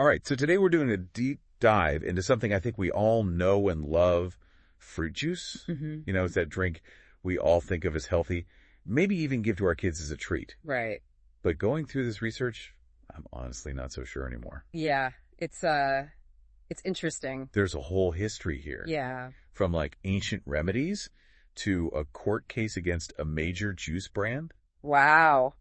All right, so today we're doing a deep dive into something I think we all know and love, fruit juice. You know, it's that drink we all think of as healthy, maybe even give to our kids as a treat. Right. But going through this research, I'm honestly not so sure anymore. Yeah, it's interesting. There's a whole history here. Yeah. From like ancient remedies to a court case against a major juice brand. Wow.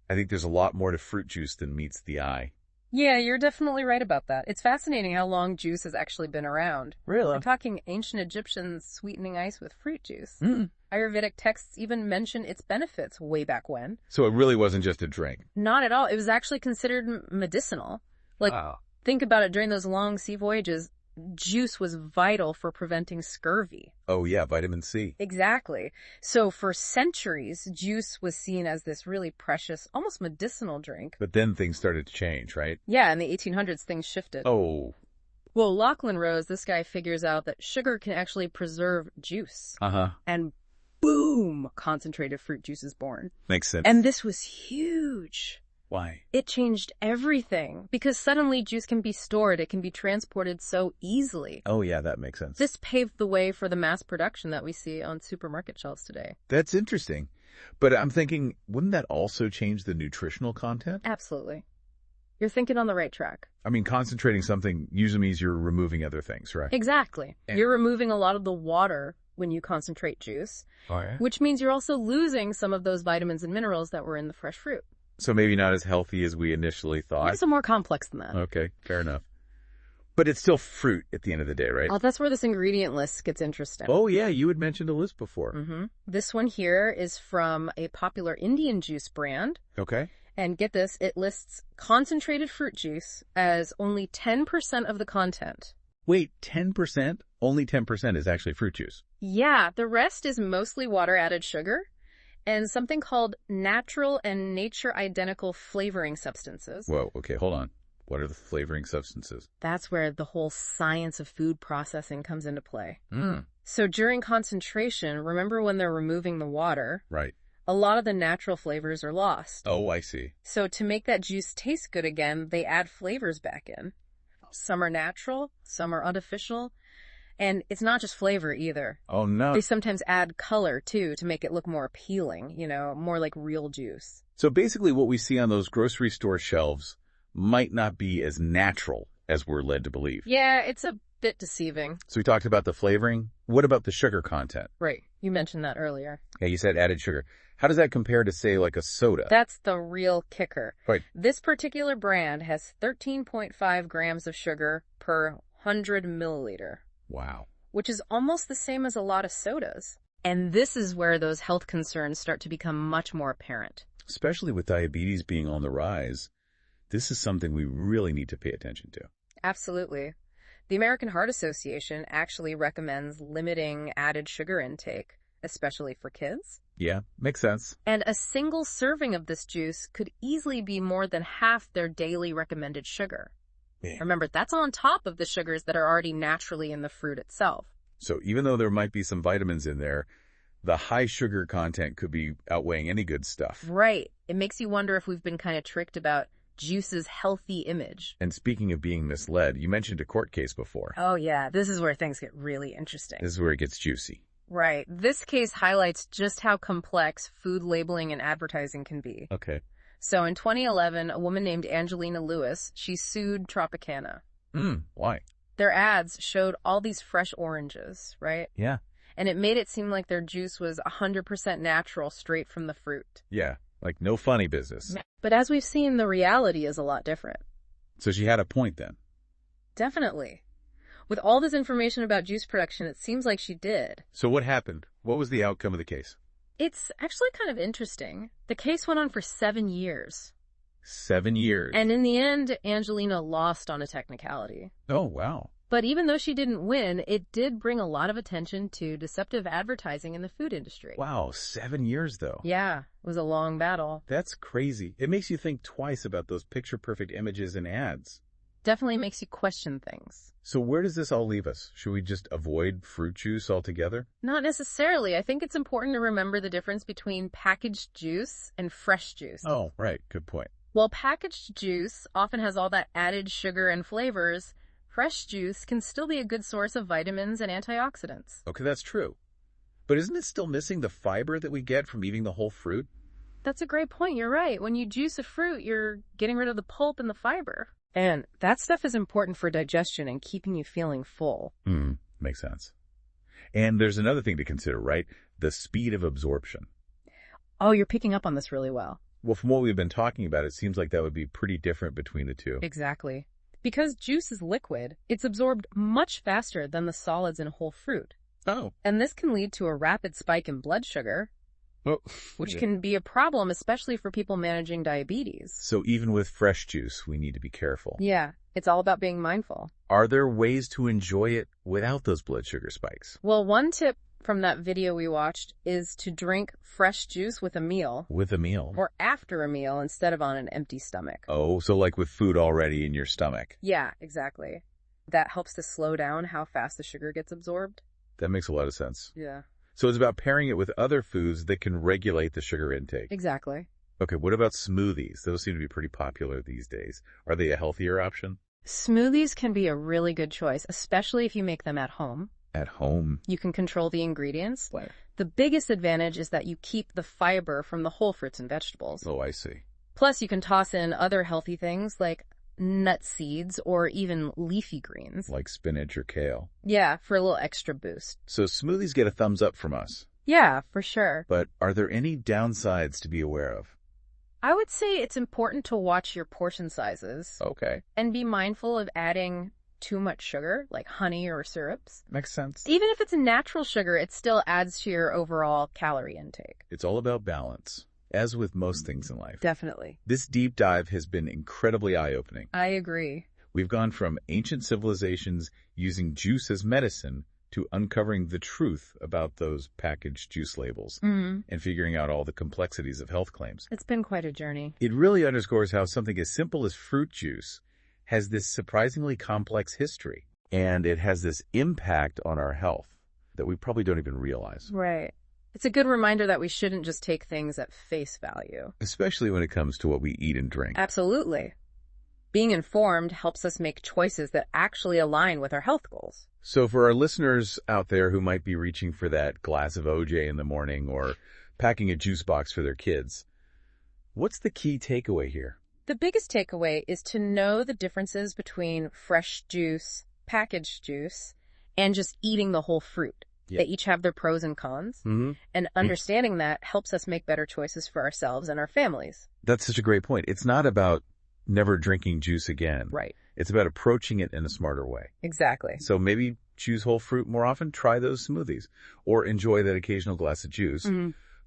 I think there's a lot more to fruit juice than meets the eye. Yeah, you're definitely right about that. It's fascinating how long juice has actually been around. Really? We're talking ancient Egyptians sweetening ice with fruit juice. Mm. Ayurvedic texts even mention its benefits way back when. So it really wasn't just a drink? Not at all. It was actually considered medicinal. Like, wow. Think about it. During those long sea voyages, juice was vital for preventing scurvy. Oh, yeah, vitamin C. Exactly. So for centuries, juice was seen as this really precious, almost medicinal drink. But then things started to change, right? Yeah, in the 1800s, things shifted. Oh. Well, Lachlan Rose, this guy figures out that sugar can actually preserve juice. Uh-huh. And boom, concentrated fruit juice is born. Makes sense. And this was huge. Why? It changed everything because suddenly juice can be stored. It can be transported so easily. Oh, yeah, that makes sense. This paved the way for the mass production that we see on supermarket shelves today. That's interesting. But I'm thinking, wouldn't that also change the nutritional content? Absolutely. You're thinking on the right track. I mean, concentrating something usually means you're removing other things, right? Exactly. And you're removing a lot of the water when you concentrate juice, oh, yeah? which means you're also losing some of those vitamins and minerals that were in the fresh fruit. So maybe not as healthy as we initially thought. It's more complex than that. Okay, fair enough. But it's still fruit at the end of the day, right? Oh, that's where this ingredient list gets interesting. Oh, yeah, you had mentioned a list before. This one here is from a popular Indian juice brand. Okay. And get this, it lists concentrated fruit juice as only 10% of the content. Wait, 10%? Only 10% is actually fruit juice. Yeah, the rest is mostly water-added sugar and something called natural and nature-identical flavoring substances. Whoa, okay, hold on. What are the flavoring substances? That's where the whole science of food processing comes into play. Mm. So during concentration, remember when they're removing the water? Right. A lot of the natural flavors are lost. Oh, I see. So to make that juice taste good again, they add flavors back in. Some are natural, some are artificial, and it's not just flavor either. Oh, no. They sometimes add color, too, to make it look more appealing, you know, more like real juice. So basically what we see on those grocery store shelves might not be as natural as we're led to believe. Yeah, it's a bit deceiving. So we talked about the flavoring. What about the sugar content? Right. You mentioned that earlier. Yeah, you said added sugar. How does that compare to, say, like a soda? That's the real kicker. Right. This particular brand has 13.5 grams of sugar per 100 milliliter. Wow. Which is almost the same as a lot of sodas. And this is where those health concerns start to become much more apparent. Especially with diabetes being on the rise, this is something we really need to pay attention to. Absolutely. The American Heart Association actually recommends limiting added sugar intake, especially for kids. Yeah, makes sense. And a single serving of this juice could easily be more than half their daily recommended sugar. Yeah. Remember, that's on top of the sugars that are already naturally in the fruit itself. So even though there might be some vitamins in there, the high sugar content could be outweighing any good stuff. Right. It makes you wonder if we've been kind of tricked about juice's healthy image. And speaking of being misled, you mentioned a court case before. Oh, yeah. This is where things get really interesting. This is where it gets juicy. Right. This case highlights just how complex food labeling and advertising can be. Okay. So in 2011, a woman named Angelina Lewis, she sued Tropicana. Why? Their ads showed all these fresh oranges, right? Yeah. And it made it seem like their juice was 100% natural, straight from the fruit. Yeah, like no funny business. But as we've seen, the reality is a lot different. So she had a point then. Definitely. With all this information about juice production, it seems like she did. So what happened? What was the outcome of the case? It's actually kind of interesting. The case went on for 7 years. 7 years. And in the end, Angelina lost on a technicality. Oh, wow. But even though she didn't win, it did bring a lot of attention to deceptive advertising in the food industry. Wow, 7 years though. Yeah, it was a long battle. That's crazy. It makes you think twice about those picture-perfect images and ads. Definitely makes you question things. So where does this all leave us? Should we just avoid fruit juice altogether? Not necessarily. I think it's important to remember the difference between packaged juice and fresh juice. Oh, right. Good point. While packaged juice often has all that added sugar and flavors, fresh juice can still be a good source of vitamins and antioxidants. Okay, that's true. But isn't it still missing the fiber that we get from eating the whole fruit? That's a great point. You're right. When you juice a fruit, you're getting rid of the pulp and the fiber. And that stuff is important for digestion and keeping you feeling full. Makes sense. And there's another thing to consider, right? The speed of absorption. Oh, you're picking up on this really well. Well, from what we've been talking about, it seems like that would be pretty different between the two. Exactly. Because juice is liquid, it's absorbed much faster than the solids in whole fruit. Oh. And this can lead to a rapid spike in blood sugar, which can be a problem, especially for people managing diabetes. So even with fresh juice, we need to be careful. Yeah, it's all about being mindful. Are there ways to enjoy it without those blood sugar spikes? Well, one tip from that video we watched is to drink fresh juice with a meal. With a meal? Or after a meal instead of on an empty stomach. Oh, so like with food already in your stomach. Yeah, exactly. That helps to slow down how fast the sugar gets absorbed. That makes a lot of sense. Yeah. So it's about pairing it with other foods that can regulate the sugar intake. Exactly. Okay, what about smoothies? Those seem to be pretty popular these days. Are they a healthier option? Smoothies can be a really good choice, especially if you make them at home. At home? You can control the ingredients. What? The biggest advantage is that you keep the fiber from the whole fruits and vegetables. Oh, I see. Plus, you can toss in other healthy things like nut seeds or even leafy greens. Like spinach or kale. Yeah, for a little extra boost. So smoothies get a thumbs up from us. Yeah, for sure. But are there any downsides to be aware of? I would say it's important to watch your portion sizes. Okay. And be mindful of adding too much sugar, like honey or syrups. Makes sense. Even if it's a natural sugar, it still adds to your overall calorie intake. It's all about balance, as with most things in life. Definitely. This deep dive has been incredibly eye-opening. I agree. We've gone from ancient civilizations using juice as medicine to uncovering the truth about those packaged juice labels and figuring out all the complexities of health claims. It's been quite a journey. It really underscores how something as simple as fruit juice has this surprisingly complex history, and it has this impact on our health that we probably don't even realize. Right. It's a good reminder that we shouldn't just take things at face value. Especially when it comes to what we eat and drink. Absolutely. Being informed helps us make choices that actually align with our health goals. So for our listeners out there who might be reaching for that glass of OJ in the morning or packing a juice box for their kids, what's the key takeaway here? The biggest takeaway is to know the differences between fresh juice, packaged juice, and just eating the whole fruit. Yep. They each have their pros and cons, and understanding that helps us make better choices for ourselves and our families. That's such a great point. It's not about never drinking juice again. Right. It's about approaching it in a smarter way. Exactly. So maybe choose whole fruit more often, try those smoothies, or enjoy that occasional glass of juice,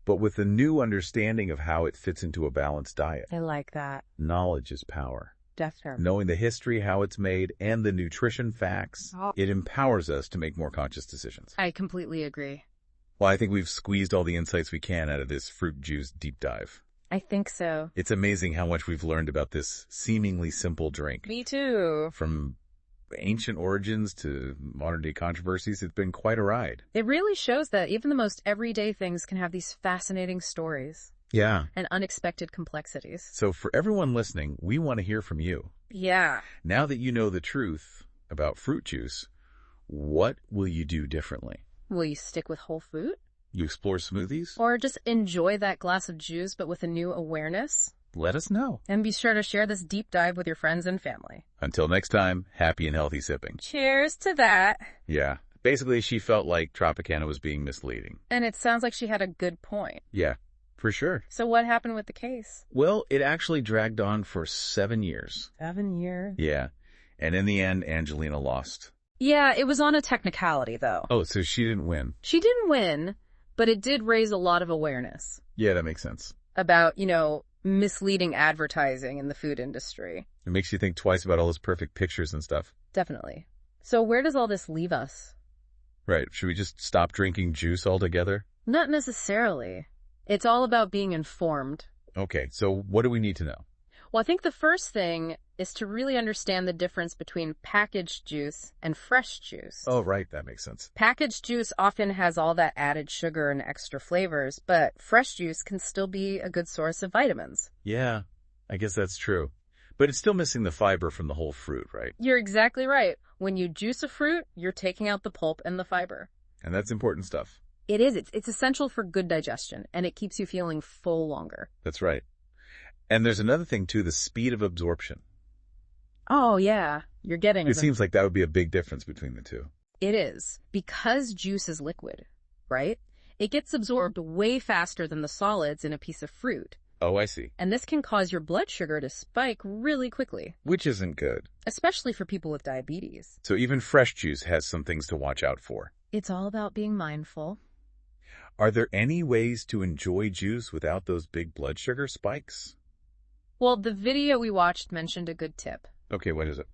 but with a new understanding of how it fits into a balanced diet. I like that. Knowledge is power. Definitely. Knowing the history, how it's made, and the nutrition facts, it empowers us to make more conscious decisions. I completely agree. Well, I think we've squeezed all the insights we can out of this fruit juice deep dive. I think so. It's amazing how much we've learned about this seemingly simple drink. Me too. From ancient origins to modern-day controversies, it's been quite a ride. It really shows that even the most everyday things can have these fascinating stories. Yeah. And unexpected complexities. So for everyone listening, we want to hear from you. Yeah. Now that you know the truth about fruit juice, what will you do differently? Will you stick with whole fruit? You explore smoothies? Or just enjoy that glass of juice but with a new awareness? Let us know. And be sure to share this deep dive with your friends and family. Until next time, happy and healthy sipping. Cheers to that. Yeah. Basically, she felt like Tropicana was being misleading. And it sounds like she had a good point. Yeah, for sure. So what happened with the case? Well, it actually dragged on for 7 years. 7 years? Yeah. And in the end, Angelina lost. Yeah, it was on a technicality, though. Oh, so she didn't win. She didn't win, but it did raise a lot of awareness. Yeah, that makes sense. About, misleading advertising in the food industry. It makes you think twice about all those perfect pictures and stuff. Definitely. So where does all this leave us? Right. Should we just stop drinking juice altogether? Not necessarily. It's all about being informed. Okay, so what do we need to know? Well, I think the first thing is to really understand the difference between packaged juice and fresh juice. Oh, right. That makes sense. Packaged juice often has all that added sugar and extra flavors, but fresh juice can still be a good source of vitamins. Yeah. I guess that's true. But it's still missing the fiber from the whole fruit, right? You're exactly right. When you juice a fruit, you're taking out the pulp and the fiber. And that's important stuff. It is. It's essential for good digestion, and it keeps you feeling full longer. That's right. And there's another thing, too, the speed of absorption. Oh, yeah. You're getting It seems like that would be a big difference between the two. It is. Because juice is liquid, right? It gets absorbed way faster than the solids in a piece of fruit. Oh, I see. And this can cause your blood sugar to spike really quickly. Which isn't good. Especially for people with diabetes. So even fresh juice has some things to watch out for. It's all about being mindful. Are there any ways to enjoy juice without those big blood sugar spikes? Well, the video we watched mentioned a good tip. Okay, what is it?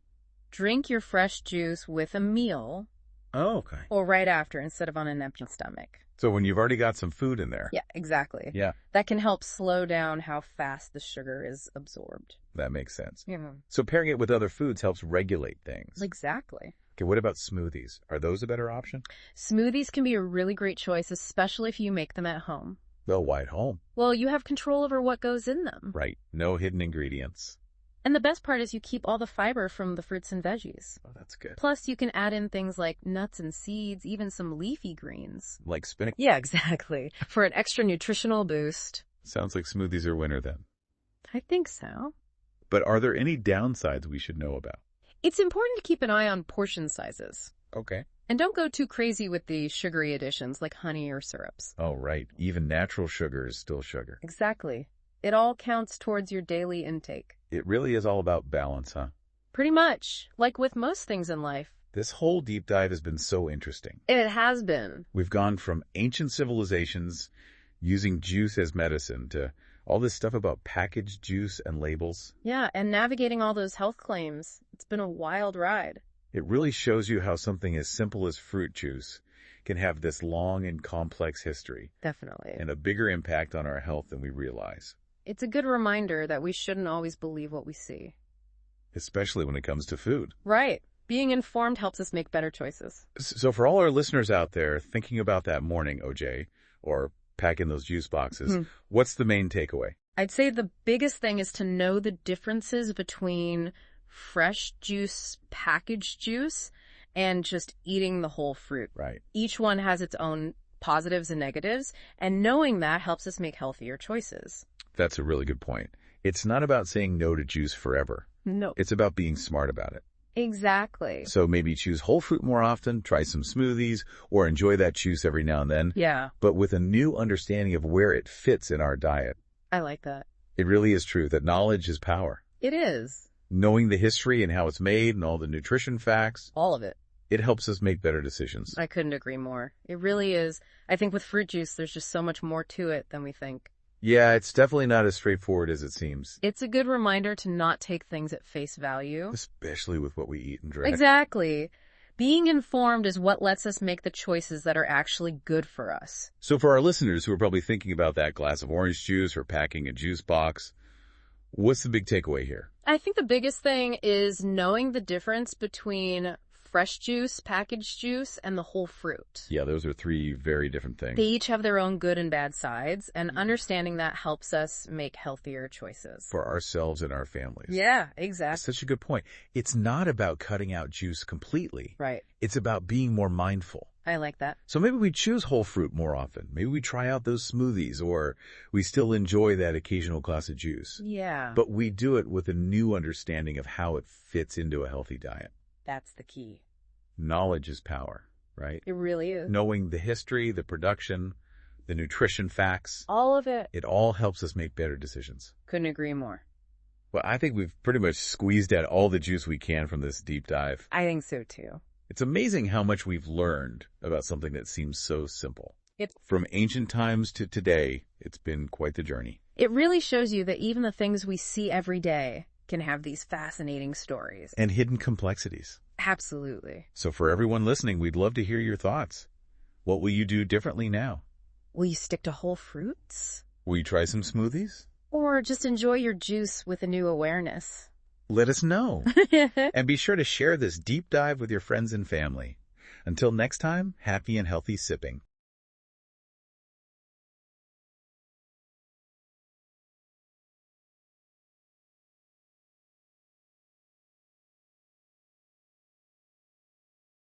Drink your fresh juice with a meal. Oh, okay. Or right after instead of on an empty stomach. So when you've already got some food in there. Yeah, exactly. Yeah. That can help slow down how fast the sugar is absorbed. That makes sense. Yeah. So pairing it with other foods helps regulate things. Exactly. Okay, what about smoothies? Are those a better option? Smoothies can be a really great choice, especially if you make them at home. Well, why at home? Well, you have control over what goes in them. Right. No hidden ingredients. And the best part is you keep all the fiber from the fruits and veggies. Oh, that's good. Plus, you can add in things like nuts and seeds, even some leafy greens. Like spinach? Yeah, exactly. For an extra nutritional boost. Sounds like smoothies are winner then. I think so. But are there any downsides we should know about? It's important to keep an eye on portion sizes. Okay. And don't go too crazy with the sugary additions like honey or syrups. Oh, right. Even natural sugar is still sugar. Exactly. It all counts towards your daily intake. It really is all about balance, huh? Pretty much. Like with most things in life. This whole deep dive has been so interesting. It has been. We've gone from ancient civilizations using juice as medicine to all this stuff about packaged juice and labels. Yeah, and navigating all those health claims. It's been a wild ride. It really shows you how something as simple as fruit juice can have this long and complex history. Definitely. And a bigger impact on our health than we realize. It's a good reminder that we shouldn't always believe what we see. Especially when it comes to food. Right. Being informed helps us make better choices. So for all our listeners out there thinking about that morning, OJ, or packing those juice boxes, what's the main takeaway? I'd say the biggest thing is to know the differences between fresh juice, packaged juice, and just eating the whole fruit. Right. Each one has its own positives and negatives, and knowing that helps us make healthier choices. That's a really good point. It's not about saying no to juice forever. No. It's about being smart about it. Exactly. So maybe choose whole fruit more often, try some smoothies, or enjoy that juice every now and then. Yeah. But with a new understanding of where it fits in our diet. I like that. It really is true that knowledge is power. It is. Knowing the history and how it's made and all the nutrition facts. All of it. It helps us make better decisions. I couldn't agree more. It really is. I think with fruit juice, there's just so much more to it than we think. Yeah, it's definitely not as straightforward as it seems. It's a good reminder to not take things at face value. Especially with what we eat and drink. Exactly. Being informed is what lets us make the choices that are actually good for us. So for our listeners who are probably thinking about that glass of orange juice or packing a juice box, what's the big takeaway here? I think the biggest thing is knowing the difference between fresh juice, packaged juice, and the whole fruit. Yeah, those are three very different things. They each have their own good and bad sides, and understanding that helps us make healthier choices. For ourselves and our families. Yeah, exactly. That's such a good point. It's not about cutting out juice completely. Right. It's about being more mindful. I like that. So maybe we choose whole fruit more often. Maybe we try out those smoothies, or we still enjoy that occasional glass of juice. Yeah. But we do it with a new understanding of how it fits into a healthy diet. That's the key. Knowledge is power, right? It really is. Knowing the history, the production, the nutrition facts. All of it. It all helps us make better decisions. Couldn't agree more. Well, I think we've pretty much squeezed out all the juice we can from this deep dive. I think so too. It's amazing how much we've learned about something that seems so simple. From ancient times to today, it's been quite the journey. It really shows you that even the things we see every day can have these fascinating stories. And hidden complexities. Absolutely. So for everyone listening, we'd love to hear your thoughts. What will you do differently now? Will you stick to whole fruits? Will you try some smoothies? Or just enjoy your juice with a new awareness? Let us know. And be sure to share this deep dive with your friends and family. Until next time, happy and healthy sipping.